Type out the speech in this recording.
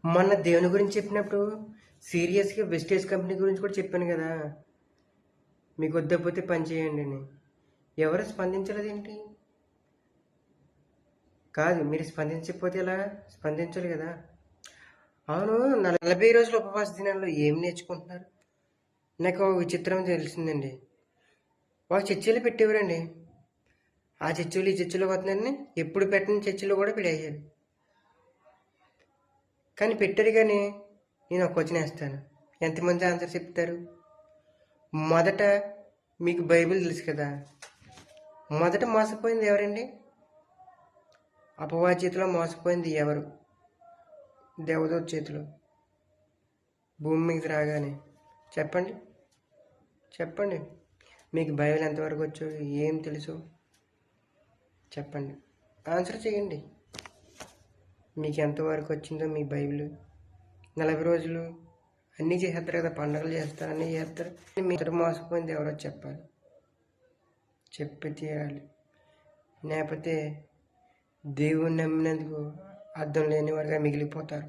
మొన్న దేవుని గురించి చెప్పినప్పుడు సీరియస్గా వెస్టేజ్ కంపెనీ గురించి కూడా చెప్పాను కదా. మీకు వద్దపోతే పని చేయండి అని. ఎవరు స్పందించలేదేంటి? కాదు, మీరు స్పందించకపోతే ఎలా? స్పందించాలి కదా. అవును, 40 రోజుల ఉపవాస దినాల్లో ఏం నేర్చుకుంటున్నారు? నాకు ఒక విచిత్రం తెలిసిందండి. ఒక చర్చిలో పెట్టేవారండి. ఆ చర్చిలో ఈ చర్చిలో వస్తున్నారని ఎప్పుడు పెట్టిన చర్చిలో కూడా పెట్టేయాలి. కానీ పెట్టారు. కానీ నేను ఒక క్వశ్చన్ వేస్తాను, ఎంతమంది ఆన్సర్ చెప్తారు? మొదట మీకు బైబిల్ తెలుసు కదా. మొదట మోసపోయింది ఎవరండి? అపవాది చేతిలో మోసపోయింది ఎవరు? దేవదూత చేతిలో. భూమి మీద రాగానే చెప్పండి, చెప్పండి. మీకు బైబిల్ ఎంతవరకు వచ్చు, ఏం తెలుసు చెప్పండి, ఆన్సర్ చేయండి. మీకు ఎంతవరకు వచ్చిందో మీ బైబిల్. 40 రోజులు అన్నీ చేసేస్తారు కదా, పండుగలు చేస్తారు, అన్నీ చేస్తారు. మీరు మోసపోయింది ఎవరో చెప్పాలి, చెప్పి తీరాలి. లేకపోతే దేవుణ్ణి నమ్మినందుకు అర్థం లేని వారుగా మిగిలిపోతారు.